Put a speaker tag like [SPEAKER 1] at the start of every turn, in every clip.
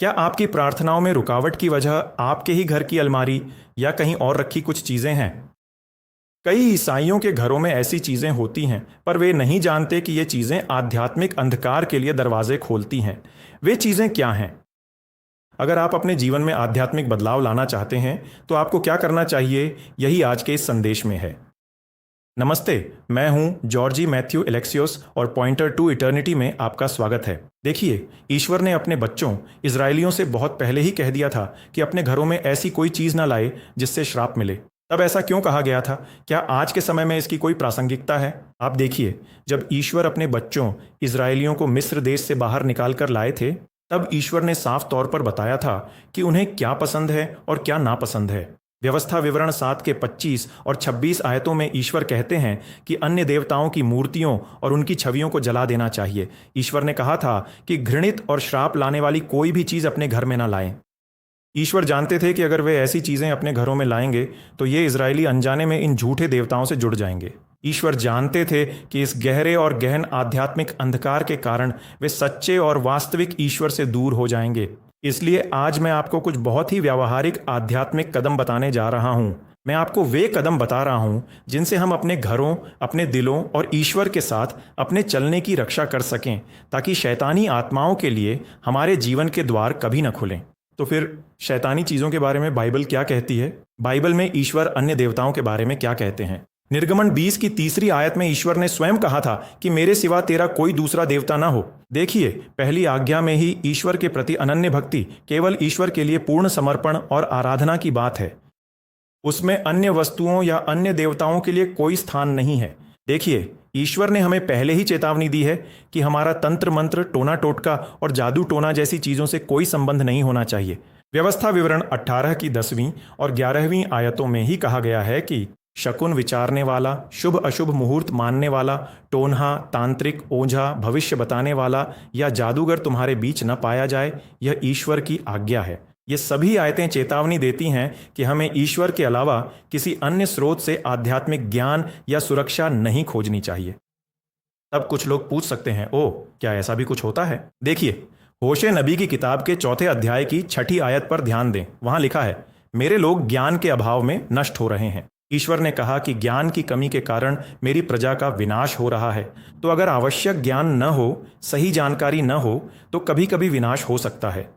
[SPEAKER 1] क्या आपकी प्रार्थनाओं में रुकावट की वजह आपके ही घर की अलमारी या कहीं और रखी कुछ चीज़ें हैं? कई ईसाइयों के घरों में ऐसी चीज़ें होती हैं, पर वे नहीं जानते कि ये चीज़ें आध्यात्मिक अंधकार के लिए दरवाजे खोलती हैं। वे चीज़ें क्या हैं? अगर आप अपने जीवन में आध्यात्मिक बदलाव लाना चाहते हैं, तो आपको क्या करना चाहिए, यही आज के इस संदेश में है। नमस्ते, मैं हूं जॉर्जी मैथ्यू एलेक्सियोस और पॉइंटर टू इटर्निटी में आपका स्वागत है। देखिए, ईश्वर ने अपने बच्चों इजरायलियों से बहुत पहले ही कह दिया था कि अपने घरों में ऐसी कोई चीज़ ना लाए जिससे श्राप मिले। तब ऐसा क्यों कहा गया था? क्या आज के समय में इसकी कोई प्रासंगिकता है? आप देखिए, जब ईश्वर अपने बच्चों इजरायलियों को मिस्र देश से बाहर निकाल कर लाए थे, तब ईश्वर ने साफ तौर पर बताया था कि उन्हें क्या पसंद है और क्या नापसंद है। व्यवस्था विवरण 7 के 25 और 26 आयतों में ईश्वर कहते हैं कि अन्य देवताओं की मूर्तियों और उनकी छवियों को जला देना चाहिए। ईश्वर ने कहा था कि घृणित और श्राप लाने वाली कोई भी चीज़ अपने घर में ना लाएं। ईश्वर जानते थे कि अगर वे ऐसी चीज़ें अपने घरों में लाएंगे तो ये इजरायली अनजाने में इन झूठे देवताओं से जुड़ जाएंगे। ईश्वर जानते थे कि इस गहरे और गहन आध्यात्मिक अंधकार के कारण वे सच्चे और वास्तविक ईश्वर से दूर हो जाएंगे। इसलिए आज मैं आपको कुछ बहुत ही व्यावहारिक आध्यात्मिक कदम बताने जा रहा हूं। मैं आपको वे कदम बता रहा हूं जिनसे हम अपने घरों, अपने दिलों और ईश्वर के साथ अपने चलने की रक्षा कर सकें, ताकि शैतानी आत्माओं के लिए हमारे जीवन के द्वार कभी न खुलें। तो फिर शैतानी चीज़ों के बारे में बाइबल क्या कहती है? बाइबल में ईश्वर अन्य देवताओं के बारे में क्या कहते हैं? निर्गमन 20 की 3री आयत में ईश्वर ने स्वयं कहा था कि मेरे सिवा तेरा कोई दूसरा देवता ना हो। देखिए, पहली आज्ञा में ही ईश्वर के प्रति अनन्य भक्ति, केवल ईश्वर के लिए पूर्ण समर्पण और आराधना की बात है। उसमें अन्य वस्तुओं या अन्य देवताओं के लिए कोई स्थान नहीं है। देखिए, ईश्वर ने हमें पहले ही चेतावनी दी है कि हमारा तंत्र मंत्र, टोना टोटका और जादू टोना जैसी चीज़ों से कोई संबंध नहीं होना चाहिए। व्यवस्था विवरण 18 की 10वीं और 11वीं आयतों में ही कहा गया है कि शकुन विचारने वाला, शुभ अशुभ मुहूर्त मानने वाला, टोन्हा, तांत्रिक, ओझा, भविष्य बताने वाला या जादूगर तुम्हारे बीच न पाया जाए। यह ईश्वर की आज्ञा है। ये सभी आयतें चेतावनी देती हैं कि हमें ईश्वर के अलावा किसी अन्य स्रोत से आध्यात्मिक ज्ञान या सुरक्षा नहीं खोजनी चाहिए। तब कुछ लोग पूछ सकते हैं, ओह, क्या ऐसा भी कुछ होता है? देखिए, होशे नबी की किताब के 4थे अध्याय की 6ठी आयत पर ध्यान दें। वहां लिखा है, मेरे लोग ज्ञान के अभाव में नष्ट हो रहे हैं। ईश्वर ने कहा कि ज्ञान की कमी के कारण मेरी प्रजा का विनाश हो रहा है। तो अगर आवश्यक ज्ञान न हो, सही जानकारी न हो, तो कभी कभी विनाश हो सकता है।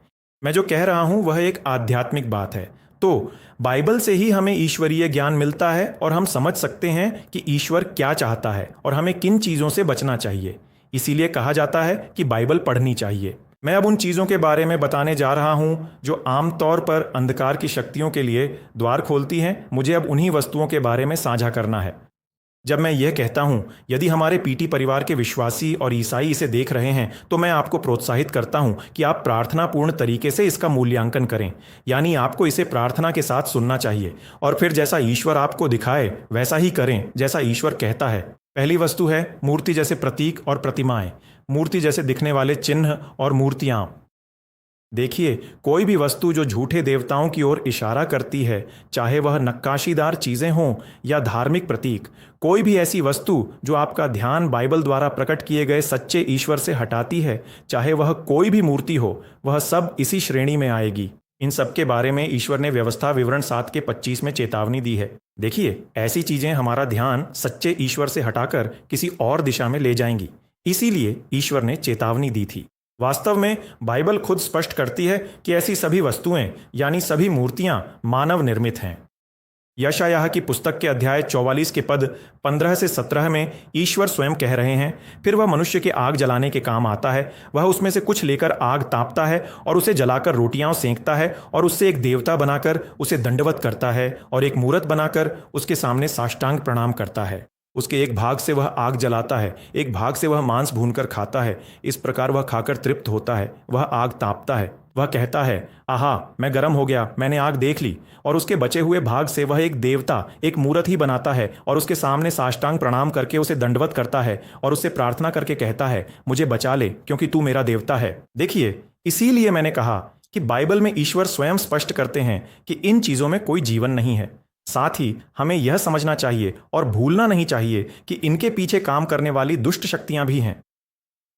[SPEAKER 1] मैं जो कह रहा हूं वह एक आध्यात्मिक बात है। तो बाइबल से ही हमें ईश्वरीय ज्ञान मिलता है और हम समझ सकते हैं कि ईश्वर क्या चाहता है और हमें किन चीज़ों से बचना चाहिए। इसीलिए कहा जाता है कि बाइबल पढ़नी चाहिए। मैं अब उन चीज़ों के बारे में बताने जा रहा हूं जो आमतौर पर अंधकार की शक्तियों के लिए द्वार खोलती हैं। मुझे अब उन्हीं वस्तुओं के बारे में साझा करना है। जब मैं यह कहता हूं, यदि हमारे पीटी परिवार के विश्वासी और ईसाई इसे देख रहे हैं, तो मैं आपको प्रोत्साहित करता हूं कि आप प्रार्थनापूर्ण तरीके से इसका मूल्यांकन करें। यानी आपको इसे प्रार्थना के साथ सुनना चाहिए और फिर जैसा ईश्वर आपको दिखाए वैसा ही करें जैसा ईश्वर कहता है। पहली वस्तु है मूर्ति जैसे प्रतीक और प्रतिमाएं, मूर्ति जैसे दिखने वाले चिन्ह और मूर्तियां। देखिए, कोई भी वस्तु जो झूठे देवताओं की ओर इशारा करती है, चाहे वह नक्काशीदार चीज़ें हों या धार्मिक प्रतीक, कोई भी ऐसी वस्तु जो आपका ध्यान बाइबल द्वारा प्रकट किए गए सच्चे ईश्वर से हटाती है, चाहे वह कोई भी मूर्ति हो, वह सब इसी श्रेणी में आएगी। इन सब के बारे में ईश्वर ने व्यवस्था विवरण 7 के 25 में चेतावनी दी है। देखिए, ऐसी चीज़ें हमारा ध्यान सच्चे ईश्वर से हटाकर किसी और दिशा में ले जाएंगी। इसीलिए ईश्वर ने चेतावनी दी थी। वास्तव में बाइबल खुद स्पष्ट करती है कि ऐसी सभी वस्तुएं यानी सभी मूर्तियां मानव निर्मित हैं। यशायाह की पुस्तक के अध्याय 44 के पद 15 से 17 में ईश्वर स्वयं कह रहे हैं, फिर वह मनुष्य के आग जलाने के काम आता है। वह उसमें से कुछ लेकर आग तापता है और उसे जलाकर रोटियां सेंकता है और उससे एक देवता बनाकर उसे दंडवत करता है और एक मूरत बनाकर उसके सामने साष्टांग प्रणाम करता है। उसके एक भाग से वह आग जलाता है, एक भाग से वह मांस भूनकर खाता है। इस प्रकार वह खाकर तृप्त होता है। वह आग तापता है। वह कहता है, आहा, मैं गर्म हो गया, मैंने आग देख ली। और उसके बचे हुए भाग से वह एक देवता, एक मूरत ही बनाता है और उसके सामने साष्टांग प्रणाम करके उसे दंडवत करता है और उससे प्रार्थना करके कहता है, मुझे बचा ले क्योंकि तू मेरा देवता है। देखिए, इसीलिए मैंने कहा कि बाइबल में ईश्वर स्वयं स्पष्ट करते हैं कि इन चीज़ों में कोई जीवन नहीं है। साथ ही हमें यह समझना चाहिए और भूलना नहीं चाहिए कि इनके पीछे काम करने वाली दुष्ट शक्तियां भी हैं।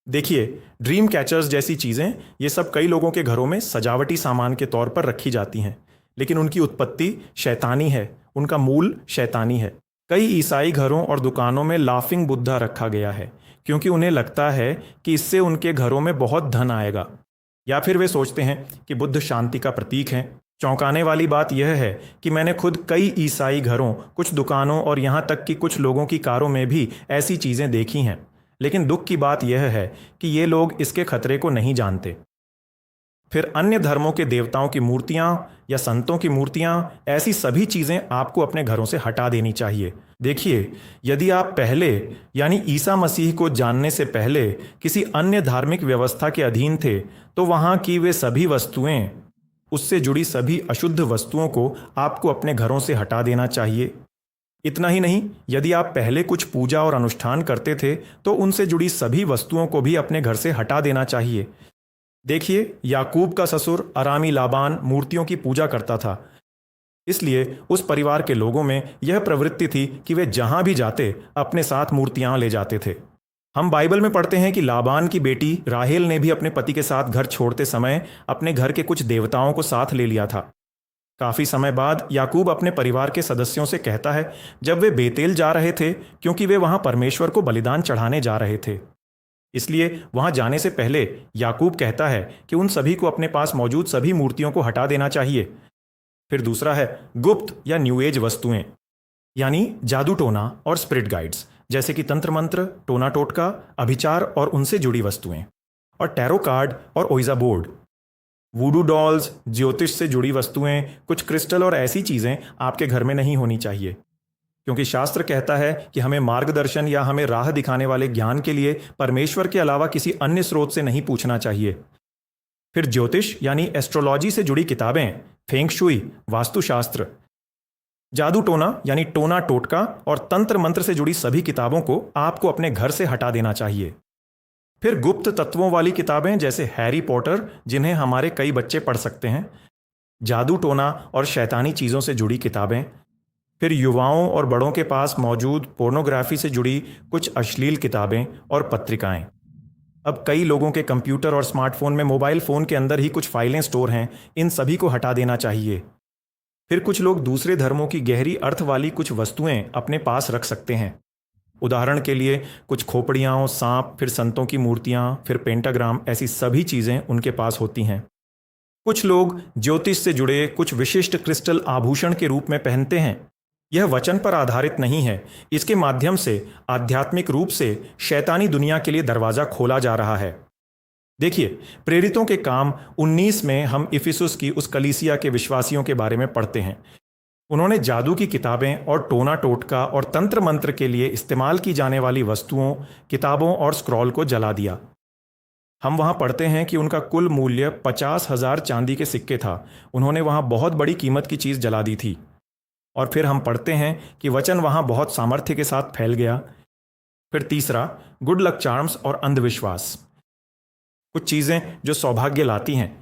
[SPEAKER 1] देखिए, ड्रीम कैचर्स जैसी चीज़ें ये सब कई लोगों के घरों में सजावटी सामान के तौर पर रखी जाती हैं, लेकिन उनकी उत्पत्ति शैतानी है, उनका मूल शैतानी है। कई ईसाई घरों और दुकानों में लाफिंग बुद्धा रखा गया है क्योंकि उन्हें लगता है कि इससे उनके घरों में बहुत धन आएगा, या फिर वे सोचते हैं कि बुद्ध शांति का प्रतीक हैं। चौंकाने वाली बात यह है कि मैंने खुद कई ईसाई घरों, कुछ दुकानों और यहाँ तक कि कुछ लोगों की कारों में भी ऐसी चीज़ें देखी हैं, लेकिन दुख की बात यह है कि ये लोग इसके खतरे को नहीं जानते। फिर अन्य धर्मों के देवताओं की मूर्तियां या संतों की मूर्तियां, ऐसी सभी चीज़ें आपको अपने घरों से हटा देनी चाहिए। देखिए, यदि आप पहले यानी ईसा मसीह को जानने से पहले किसी अन्य धार्मिक व्यवस्था के अधीन थे, तो वहाँ की वे सभी वस्तुएं, उससे जुड़ी सभी अशुद्ध वस्तुओं को आपको अपने घरों से हटा देना चाहिए। इतना ही नहीं, यदि आप पहले कुछ पूजा और अनुष्ठान करते थे तो उनसे जुड़ी सभी वस्तुओं को भी अपने घर से हटा देना चाहिए। देखिए, याकूब का ससुर अरामी लाबान मूर्तियों की पूजा करता था, इसलिए उस परिवार के लोगों में यह प्रवृत्ति थी कि वे जहां भी जाते अपने साथ मूर्तियां ले जाते थे। हम बाइबल में पढ़ते हैं कि लाबान की बेटी राहेल ने भी अपने पति के साथ घर छोड़ते समय अपने घर के कुछ देवताओं को साथ ले लिया था। काफ़ी समय बाद याकूब अपने परिवार के सदस्यों से कहता है, जब वे बेतेल जा रहे थे, क्योंकि वे वहां परमेश्वर को बलिदान चढ़ाने जा रहे थे, इसलिए वहां जाने से पहले याकूब कहता है कि उन सभी को अपने पास मौजूद सभी मूर्तियों को हटा देना चाहिए। फिर दूसरा है गुप्त या न्यू एज वस्तुएं, यानी जादू टोना और स्पिरिट गाइड्स, जैसे कि तंत्र मंत्र, टोना टोटका, अभिचार और उनसे जुड़ी वस्तुएं, और टैरो कार्ड और ओइजा बोर्ड, वूडू डॉल्स, ज्योतिष से जुड़ी वस्तुएं, कुछ क्रिस्टल और ऐसी चीज़ें आपके घर में नहीं होनी चाहिए, क्योंकि शास्त्र कहता है कि हमें मार्गदर्शन या हमें राह दिखाने वाले ज्ञान के लिए परमेश्वर के अलावा किसी अन्य स्रोत से नहीं पूछना चाहिए। फिर ज्योतिष यानी एस्ट्रोलॉजी से जुड़ी किताबें, फेंग शुई, वास्तुशास्त्र, जादू टोना यानी टोना टोटका और तंत्र मंत्र से जुड़ी सभी किताबों को आपको अपने घर से हटा देना चाहिए। फिर गुप्त तत्वों वाली किताबें जैसे हैरी पॉटर, जिन्हें हमारे कई बच्चे पढ़ सकते हैं, जादू टोना और शैतानी चीज़ों से जुड़ी किताबें, फिर युवाओं और बड़ों के पास मौजूद पोर्नोग्राफी से जुड़ी कुछ अश्लील किताबें और पत्रिकाएं। अब कई लोगों के कंप्यूटर और स्मार्टफोन में मोबाइल फ़ोन के अंदर ही कुछ फाइलें स्टोर हैं, इन सभी को हटा देना चाहिए। फिर कुछ लोग दूसरे धर्मों की गहरी अर्थ वाली कुछ वस्तुएं अपने पास रख सकते हैं। उदाहरण के लिए कुछ खोपड़ियाँ, सांप, फिर संतों की मूर्तियाँ, फिर पेंटाग्राम, ऐसी सभी चीज़ें उनके पास होती हैं। कुछ लोग ज्योतिष से जुड़े कुछ विशिष्ट क्रिस्टल आभूषण के रूप में पहनते हैं। यह वचन पर आधारित नहीं है, इसके माध्यम से आध्यात्मिक रूप से शैतानी दुनिया के लिए दरवाज़ा खोला जा रहा है। देखिए, प्रेरितों के काम 19 में हम इफिसुस की उस कलीसिया के विश्वासियों के बारे में पढ़ते हैं। उन्होंने जादू की किताबें और टोना टोटका और तंत्र मंत्र के लिए इस्तेमाल की जाने वाली वस्तुओं, किताबों और स्क्रॉल को जला दिया। हम वहाँ पढ़ते हैं कि उनका कुल मूल्य 50,000 चांदी के सिक्के था। उन्होंने वहाँ बहुत बड़ी कीमत की चीज़ जला दी थी। और फिर हम पढ़ते हैं कि वचन वहाँ बहुत सामर्थ्य के साथ फैल गया। फिर तीसरा, गुड लक चार्म्स और अंधविश्वास, कुछ चीज़ें जो सौभाग्य लाती हैं,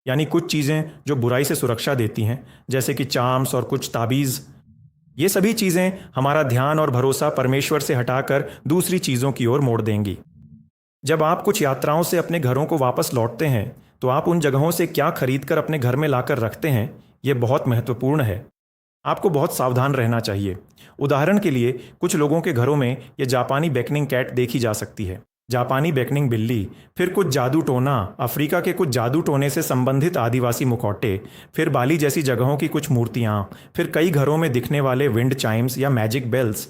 [SPEAKER 1] यानी कुछ चीज़ें जो बुराई से सुरक्षा देती हैं, जैसे कि चार्म्स और कुछ ताबीज़। ये सभी चीज़ें हमारा ध्यान और भरोसा परमेश्वर से हटाकर दूसरी चीज़ों की ओर मोड़ देंगी। जब आप कुछ यात्राओं से अपने घरों को वापस लौटते हैं, तो आप उन जगहों से क्या खरीद कर अपने घर में लाकर रखते हैं, ये बहुत महत्वपूर्ण है। आपको बहुत सावधान रहना चाहिए। उदाहरण के लिए, कुछ लोगों के घरों में ये जापानी बेकनिंग कैट देखी जा सकती है, जापानी बेकनिंग बिल्ली, फिर कुछ जादू टोना, अफ्रीका के कुछ जादू टोने से संबंधित आदिवासी मुखौटे, फिर बाली जैसी जगहों की कुछ मूर्तियाँ, फिर कई घरों में दिखने वाले विंड चाइम्स या मैजिक बेल्स।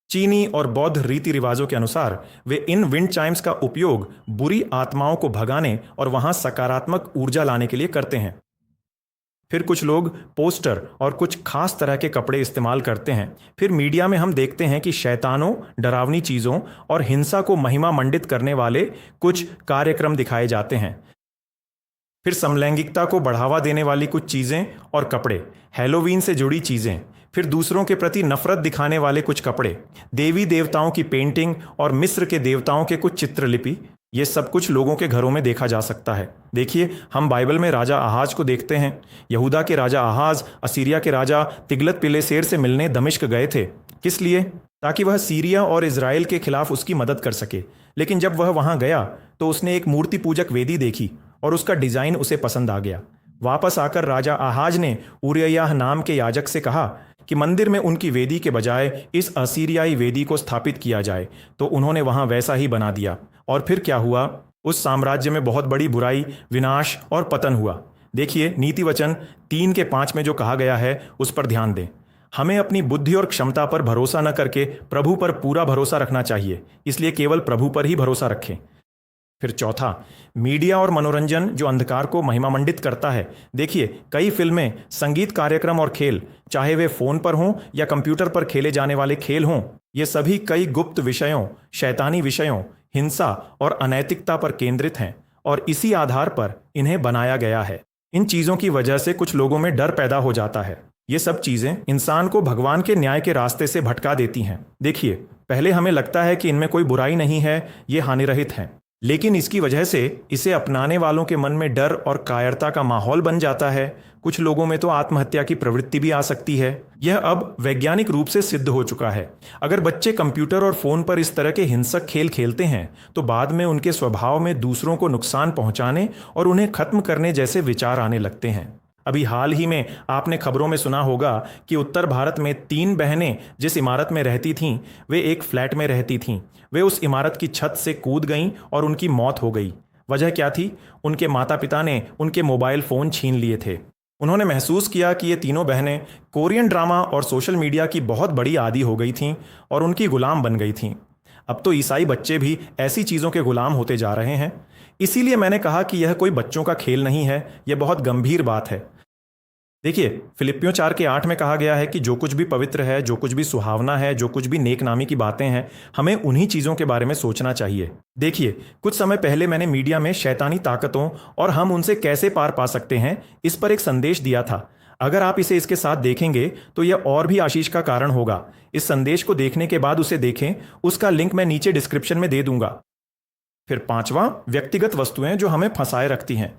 [SPEAKER 1] चीनी और बौद्ध रीति रिवाजों के अनुसार वे इन विंड चाइम्स का उपयोग बुरी आत्माओं को भगाने और वहाँ सकारात्मक ऊर्जा लाने के लिए करते हैं। फिर कुछ लोग पोस्टर और कुछ खास तरह के कपड़े इस्तेमाल करते हैं। फिर मीडिया में हम देखते हैं कि शैतानों, डरावनी चीज़ों और हिंसा को महिमा मंडित करने वाले कुछ कार्यक्रम दिखाए जाते हैं। फिर समलैंगिकता को बढ़ावा देने वाली कुछ चीज़ें और कपड़े, हैलोवीन से जुड़ी चीज़ें, फिर दूसरों के प्रति नफरत दिखाने वाले कुछ कपड़े, देवी देवताओं की पेंटिंग और मिस्र के देवताओं के कुछ चित्रलिपि, ये सब कुछ लोगों के घरों में देखा जा सकता है। देखिए, हम बाइबल में राजा आहाज को देखते हैं। यहूदा के राजा आहाज असीरिया के राजा तिग्लत पिलेसेर से मिलने दमिश्क गए थे। किस लिए? ताकि वह सीरिया और इजराइल के खिलाफ उसकी मदद कर सके। लेकिन जब वह वहां गया तो उसने एक मूर्ति पूजक वेदी देखी और उसका डिजाइन उसे पसंद आ गया। वापस आकर राजा आहाज ने उरिय्याह नाम के याजक से कहा कि मंदिर में उनकी वेदी के बजाय इस असीरियाई वेदी को स्थापित किया जाए, तो उन्होंने वहां वैसा ही बना दिया। और फिर क्या हुआ? उस साम्राज्य में बहुत बड़ी बुराई, विनाश और पतन हुआ। देखिए, नीति वचन 3:5 में जो कहा गया है उस पर ध्यान दें। हमें अपनी बुद्धि और क्षमता पर भरोसा न करके प्रभु पर पूरा भरोसा रखना चाहिए, इसलिए केवल प्रभु पर ही भरोसा रखें। फिर चौथा, मीडिया और मनोरंजन जो अंधकार को महिमामंडित करता है। देखिए, कई फिल्में, संगीत कार्यक्रम और खेल, चाहे वे फोन पर हों या कंप्यूटर पर खेले जाने वाले खेल हों, ये सभी कई गुप्त विषयों, शैतानी विषयों, हिंसा और अनैतिकता पर केंद्रित हैं और इसी आधार पर इन्हें बनाया गया है। इन चीज़ों की वजह से कुछ लोगों में डर पैदा हो जाता है। ये सब चीज़ें इंसान को भगवान के न्याय के रास्ते से भटका देती हैं। देखिए, पहले हमें लगता है कि इनमें कोई बुराई नहीं है, ये हानिरहित हैं, लेकिन इसकी वजह से इसे अपनाने वालों के मन में डर और कायरता का माहौल बन जाता है। कुछ लोगों में तो आत्महत्या की प्रवृत्ति भी आ सकती है। यह अब वैज्ञानिक रूप से सिद्ध हो चुका है। अगर बच्चे कंप्यूटर और फोन पर इस तरह के हिंसक खेल खेलते हैं तो बाद में उनके स्वभाव में दूसरों को नुकसान पहुंचाने और उन्हें खत्म करने जैसे विचार आने लगते हैं। अभी हाल ही में आपने खबरों में सुना होगा कि उत्तर भारत में 3 बहनें जिस इमारत में रहती थीं, वे एक फ्लैट में रहती थीं। वे उस इमारत की छत से कूद गईं और उनकी मौत हो गई। वजह क्या थी? उनके माता पिता ने उनके मोबाइल फ़ोन छीन लिए थे। उन्होंने महसूस किया कि ये तीनों बहनें कोरियन ड्रामा और सोशल मीडिया की बहुत बड़ी आदी हो गई थीं और उनकी गुलाम बन गई थीं। अब तो ईसाई बच्चे भी ऐसी चीज़ों के गुलाम होते जा रहे हैं। इसीलिए मैंने कहा कि यह कोई बच्चों का खेल नहीं है, यह बहुत गंभीर बात है। देखिए, फिलिप्पियों 4:8 में कहा गया है कि जो कुछ भी पवित्र है, जो कुछ भी सुहावना है, जो कुछ भी नेक नामी की बातें हैं, हमें उन्हीं चीज़ों के बारे में सोचना चाहिए। देखिए, कुछ समय पहले मैंने मीडिया में शैतानी ताकतों और हम उनसे कैसे पार पा सकते हैं, इस पर एक संदेश दिया था। अगर आप इसे इसके साथ देखेंगे तो यह और भी आशीष का कारण होगा। इस संदेश को देखने के बाद उसे देखें, उसका लिंक मैं नीचे डिस्क्रिप्शन में दे दूंगा। फिर 5वां, व्यक्तिगत वस्तुएं जो हमें फंसाए रखती हैं,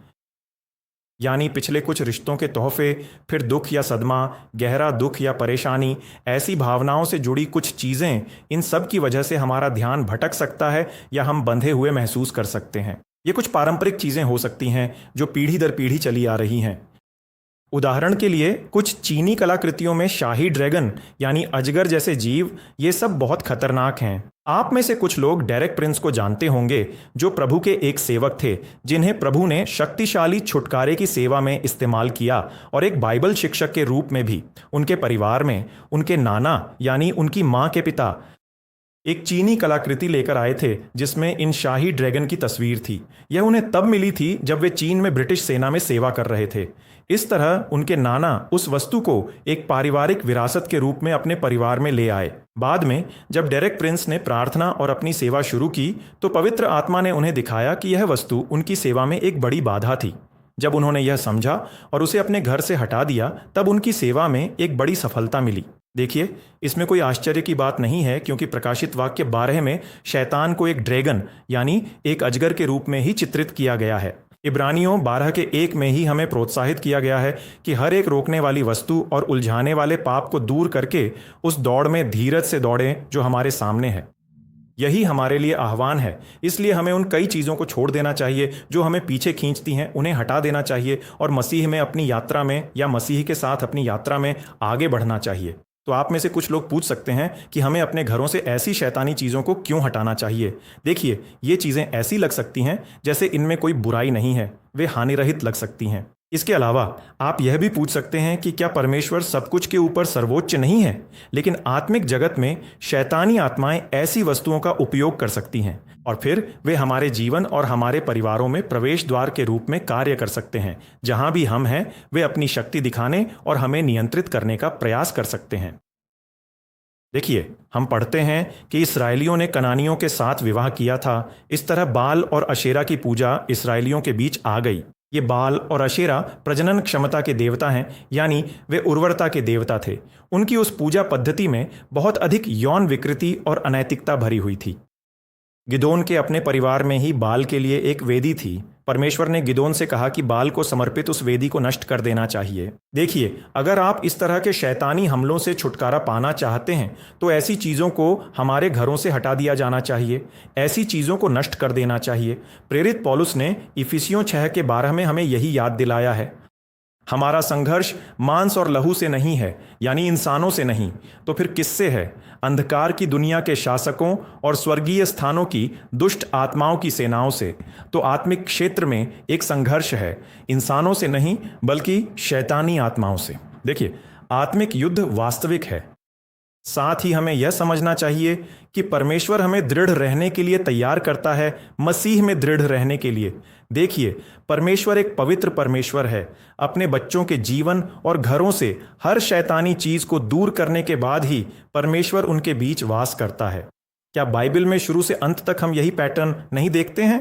[SPEAKER 1] यानी पिछले कुछ रिश्तों के तोहफे, फिर दुख या सदमा, गहरा दुख या परेशानी, ऐसी भावनाओं से जुड़ी कुछ चीज़ें, इन सब की वजह से हमारा ध्यान भटक सकता है या हम बंधे हुए महसूस कर सकते हैं। ये कुछ पारंपरिक चीज़ें हो सकती हैं जो पीढ़ी दर पीढ़ी चली आ रही हैं। उदाहरण के लिए, कुछ चीनी कलाकृतियों में शाही ड्रैगन यानी अजगर जैसे जीव, ये सब बहुत खतरनाक हैं। आप में से कुछ लोग डेरेक प्रिंस को जानते होंगे, जो प्रभु के एक सेवक थे जिन्हें प्रभु ने शक्तिशाली छुटकारे की सेवा में इस्तेमाल किया और एक बाइबल शिक्षक के रूप में भी। उनके परिवार में उनके नाना यानी उनकी माँ के पिता एक चीनी कलाकृति लेकर आए थे जिसमें इन शाही ड्रैगन की तस्वीर थी। यह उन्हें तब मिली थी जब वे चीन में ब्रिटिश सेना में सेवा कर रहे थे। इस तरह उनके नाना उस वस्तु को एक पारिवारिक विरासत के रूप में अपने परिवार में ले आए। बाद में जब डेरेक प्रिंस ने प्रार्थना और अपनी सेवा शुरू की तो पवित्र आत्मा ने उन्हें दिखाया कि यह वस्तु उनकी सेवा में एक बड़ी बाधा थी। जब उन्होंने यह समझा और उसे अपने घर से हटा दिया, तब उनकी सेवा में एक बड़ी सफलता मिली। देखिए, इसमें कोई आश्चर्य की बात नहीं है, क्योंकि प्रकाशित वाक्य 12 में शैतान को एक ड्रैगन यानी एक अजगर के रूप में ही चित्रित किया गया है। इब्रानियों 12:1 में ही हमें प्रोत्साहित किया गया है कि हर एक रोकने वाली वस्तु और उलझाने वाले पाप को दूर करके उस दौड़ में धीरज से दौड़ें जो हमारे सामने है। यही हमारे लिए आह्वान है। इसलिए हमें उन कई चीज़ों को छोड़ देना चाहिए जो हमें पीछे खींचती हैं, उन्हें हटा देना चाहिए और मसीह में अपनी यात्रा में या मसीह के साथ अपनी यात्रा में आगे बढ़ना चाहिए। तो आप में से कुछ लोग पूछ सकते हैं कि हमें अपने घरों से ऐसी शैतानी चीज़ों को क्यों हटाना चाहिए। देखिए, ये चीज़ें ऐसी लग सकती हैं जैसे इनमें कोई बुराई नहीं है, वे हानिरहित लग सकती हैं। इसके अलावा आप यह भी पूछ सकते हैं कि क्या परमेश्वर सब कुछ के ऊपर सर्वोच्च नहीं है? लेकिन आत्मिक जगत में शैतानी आत्माएं ऐसी वस्तुओं का उपयोग कर सकती हैं और फिर वे हमारे जीवन और हमारे परिवारों में प्रवेश द्वार के रूप में कार्य कर सकते हैं। जहां भी हम हैं, वे अपनी शक्ति दिखाने और हमें नियंत्रित करने का प्रयास कर सकते हैं। देखिए, हम पढ़ते हैं कि इस्राएलियों ने कनानियों के साथ विवाह किया था। इस तरह बाल और अशेरा की पूजा इस्राएलियों के बीच आ गई। ये बाल और अशेरा प्रजनन क्षमता के देवता हैं, यानी वे उर्वरता के देवता थे। उनकी उस पूजा पद्धति में बहुत अधिक यौन विकृति और अनैतिकता भरी हुई थी। गिदोन के अपने परिवार में ही बाल के लिए एक वेदी थी। परमेश्वर ने गिदोन से कहा कि बाल को समर्पित उस वेदी को नष्ट कर देना चाहिए। देखिए, अगर आप इस तरह के शैतानी हमलों से छुटकारा पाना चाहते हैं तो ऐसी चीज़ों को हमारे घरों से हटा दिया जाना चाहिए, ऐसी चीज़ों को नष्ट कर देना चाहिए। प्रेरित पौलुस ने इफिसियों 6:12 में हमें यही याद दिलाया है। हमारा संघर्ष मांस और लहू से नहीं है, यानी इंसानों से नहीं, तो फिर किससे है? अंधकार की दुनिया के शासकों और स्वर्गीय स्थानों की दुष्ट आत्माओं की सेनाओं से। तो आत्मिक क्षेत्र में एक संघर्ष है, इंसानों से नहीं बल्कि शैतानी आत्माओं से। देखिए, आत्मिक युद्ध वास्तविक है। साथ ही हमें यह समझना चाहिए कि परमेश्वर हमें दृढ़ रहने के लिए तैयार करता है, मसीह में दृढ़ रहने के लिए। देखिए, परमेश्वर एक पवित्र परमेश्वर है। अपने बच्चों के जीवन और घरों से हर शैतानी चीज को दूर करने के बाद ही परमेश्वर उनके बीच वास करता है। क्या बाइबल में शुरू से अंत तक हम यही पैटर्न नहीं देखते हैं?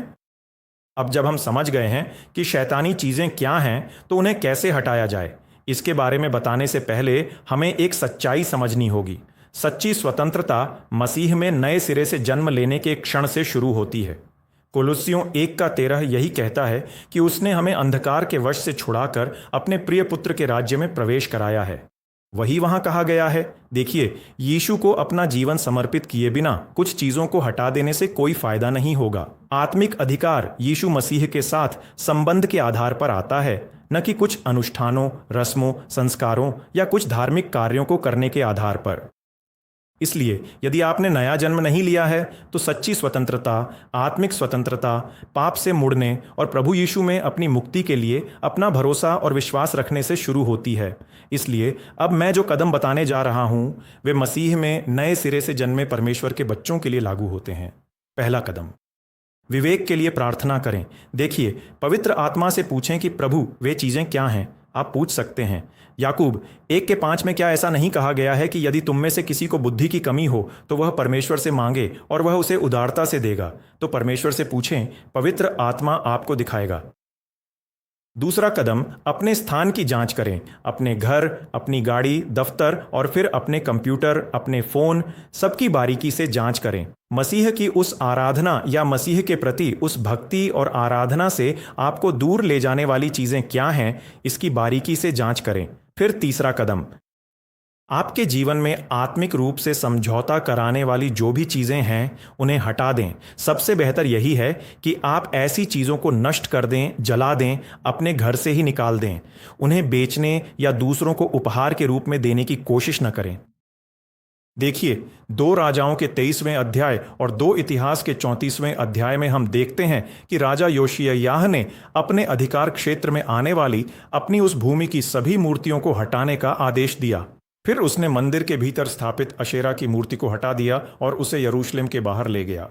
[SPEAKER 1] अब जब हम समझ गए हैं कि शैतानी चीजें क्या हैं, तो उन्हें कैसे हटाया जाए, इसके बारे में बताने से पहले हमें एक सच्चाई समझनी होगी। सच्ची स्वतंत्रता मसीह में नए सिरे से जन्म लेने के क्षण से शुरू होती है। कोलोसियों 1:13 यही कहता है कि उसने हमें अंधकार के वश से छुड़ाकर अपने प्रिय पुत्र के राज्य में प्रवेश कराया है। वही वहां कहा गया है। देखिए, यीशु को अपना जीवन समर्पित किए बिना कुछ चीजों को हटा देने से कोई फायदा नहीं होगा। आत्मिक अधिकार यीशु मसीह के साथ संबंध के आधार पर आता है, न कि कुछ अनुष्ठानों, रस्मों, संस्कारों या कुछ धार्मिक कार्यों को करने के आधार पर। इसलिए यदि आपने नया जन्म नहीं लिया है तो सच्ची स्वतंत्रता, आत्मिक स्वतंत्रता, पाप से मुड़ने और प्रभु यीशु में अपनी मुक्ति के लिए अपना भरोसा और विश्वास रखने से शुरू होती है। इसलिए अब मैं जो कदम बताने जा रहा हूं वे मसीह में नए सिरे से जन्मे परमेश्वर के बच्चों के लिए लागू होते हैं। पहला कदम, विवेक के लिए प्रार्थना करें। देखिए, पवित्र आत्मा से पूछें कि प्रभु वे चीज़ें क्या हैं। आप पूछ सकते हैं, याकूब 1:5 में क्या ऐसा नहीं कहा गया है कि यदि तुम में से किसी को बुद्धि की कमी हो तो वह परमेश्वर से मांगे और वह उसे उदारता से देगा? तो परमेश्वर से पूछें, पवित्र आत्मा आपको दिखाएगा। दूसरा कदम, अपने स्थान की जांच करें। अपने घर, अपनी गाड़ी, दफ्तर और फिर अपने कंप्यूटर, अपने फोन, सबकी बारीकी से जांच करें। मसीह की उस आराधना या मसीह के प्रति उस भक्ति और आराधना से आपको दूर ले जाने वाली चीजें क्या हैं, इसकी बारीकी से जांच करें। फिर तीसरा कदम, आपके जीवन में आत्मिक रूप से समझौता कराने वाली जो भी चीज़ें हैं उन्हें हटा दें। सबसे बेहतर यही है कि आप ऐसी चीज़ों को नष्ट कर दें, जला दें, अपने घर से ही निकाल दें। उन्हें बेचने या दूसरों को उपहार के रूप में देने की कोशिश न करें। देखिए, 2 राजाओं के 23वें अध्याय और 2 इतिहास के 34वें अध्याय में हम देखते हैं कि राजा योशिय्याह ने अपने अधिकार क्षेत्र में आने वाली अपनी उस भूमि की सभी मूर्तियों को हटाने का आदेश दिया। फिर उसने मंदिर के भीतर स्थापित अशेरा की मूर्ति को हटा दिया और उसे यरूशलेम के बाहर ले गया।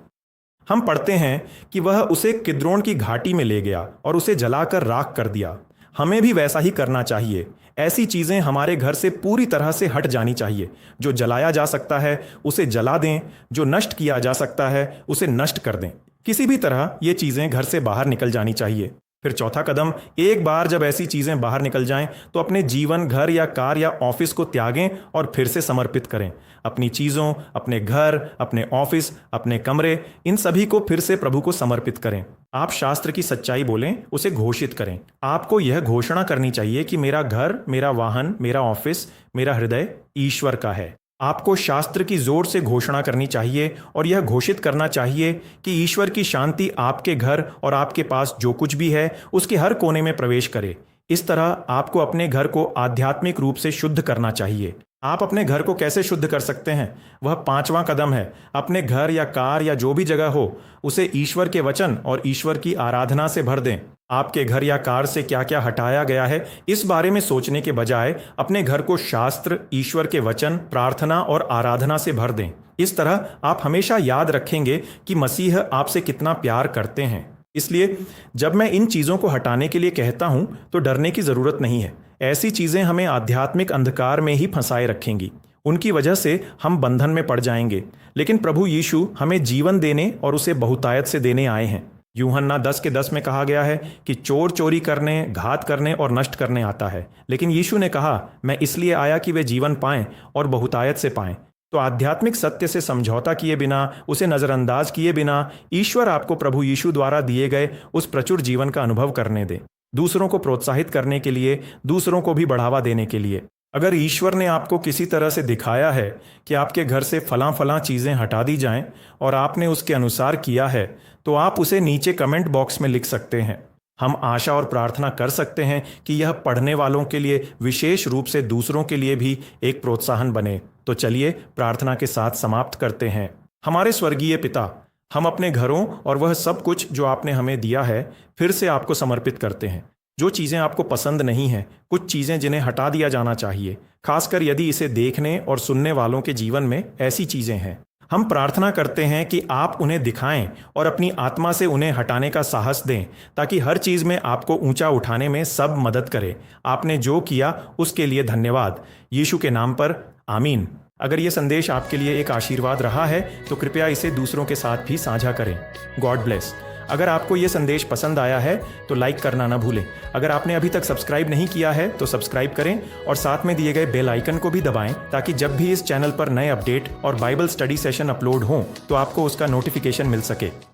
[SPEAKER 1] हम पढ़ते हैं कि वह उसे किद्रोन की घाटी में ले गया और उसे जलाकर राख कर दिया। हमें भी वैसा ही करना चाहिए। ऐसी चीज़ें हमारे घर से पूरी तरह से हट जानी चाहिए। जो जलाया जा सकता है उसे जला दें, जो नष्ट किया जा सकता है उसे नष्ट कर दें। किसी भी तरह ये चीज़ें घर से बाहर निकल जानी चाहिए। फिर चौथा कदम, एक बार जब ऐसी चीज़ें बाहर निकल जाएं तो अपने जीवन, घर या कार या ऑफिस को त्यागें और फिर से समर्पित करें। अपनी चीज़ों, अपने घर, अपने ऑफिस, अपने कमरे, इन सभी को फिर से प्रभु को समर्पित करें। आप शास्त्र की सच्चाई बोलें, उसे घोषित करें। आपको यह घोषणा करनी चाहिए कि मेरा घर, मेरा वाहन, मेरा ऑफिस, मेरा हृदय ईश्वर का है। आपको शास्त्र की जोर से घोषणा करनी चाहिए और यह घोषित करना चाहिए कि ईश्वर की शांति आपके घर और आपके पास जो कुछ भी है उसके हर कोने में प्रवेश करे। इस तरह आपको अपने घर को आध्यात्मिक रूप से शुद्ध करना चाहिए। आप अपने घर को कैसे शुद्ध कर सकते हैं? वह 5वां कदम है। अपने घर या कार या जो भी जगह हो उसे ईश्वर के वचन और ईश्वर की आराधना से भर दें। आपके घर या कार से क्या क्या हटाया गया है इस बारे में सोचने के बजाय अपने घर को शास्त्र, ईश्वर के वचन, प्रार्थना और आराधना से भर दें। इस तरह आप हमेशा याद रखेंगे कि मसीह आपसे कितना प्यार करते हैं। इसलिए जब मैं इन चीज़ों को हटाने के लिए कहता हूं तो डरने की ज़रूरत नहीं है। ऐसी चीज़ें हमें आध्यात्मिक अंधकार में ही फंसाए रखेंगी। उनकी वजह से हम बंधन में पड़ जाएंगे। लेकिन प्रभु यीशु हमें जीवन देने और उसे बहुतायत से देने आए हैं। यूहन्ना 10:10 में कहा गया है कि चोर चोरी करने, घात करने और नष्ट करने आता है, लेकिन यीशु ने कहा, मैं इसलिए आया कि वे जीवन पाएं और बहुतायत से पाएं। तो आध्यात्मिक सत्य से समझौता किए बिना, उसे नज़रअंदाज किए बिना ईश्वर आपको प्रभु यीशु द्वारा दिए गए उस प्रचुर जीवन का अनुभव करने दे, दूसरों को प्रोत्साहित करने के लिए, दूसरों को भी बढ़ावा देने के लिए। अगर ईश्वर ने आपको किसी तरह से दिखाया है कि आपके घर से फलां चीज़ें हटा दी जाएं और आपने उसके अनुसार किया है, तो आप उसे नीचे कमेंट बॉक्स में लिख सकते हैं। हम आशा और प्रार्थना कर सकते हैं कि यह पढ़ने वालों के लिए, विशेष रूप से दूसरों के लिए भी एक प्रोत्साहन बने। तो चलिए प्रार्थना के साथ समाप्त करते हैं। हमारे स्वर्गीय पिता, हम अपने घरों और वह सब कुछ जो आपने हमें दिया है फिर से आपको समर्पित करते हैं। जो चीज़ें आपको पसंद नहीं हैं, कुछ चीज़ें जिन्हें हटा दिया जाना चाहिए, खासकर यदि इसे देखने और सुनने वालों के जीवन में ऐसी चीज़ें हैं, हम प्रार्थना करते हैं कि आप उन्हें दिखाएं और अपनी आत्मा से उन्हें हटाने का साहस दें, ताकि हर चीज़ में आपको ऊंचा उठाने में सब मदद करे। आपने जो किया उसके लिए धन्यवाद। यीशु के नाम पर आमीन। अगर ये संदेश आपके लिए एक आशीर्वाद रहा है तो कृपया इसे दूसरों के साथ भी साझा करें। God bless. अगर आपको ये संदेश पसंद आया है तो लाइक करना ना भूलें। अगर आपने अभी तक सब्सक्राइब नहीं किया है तो सब्सक्राइब करें और साथ में दिए गए बेल आइकन को भी दबाएं, ताकि जब भी इस चैनल पर नए अपडेट और बाइबल स्टडी सेशन अपलोड हों तो आपको उसका नोटिफिकेशन मिल सके।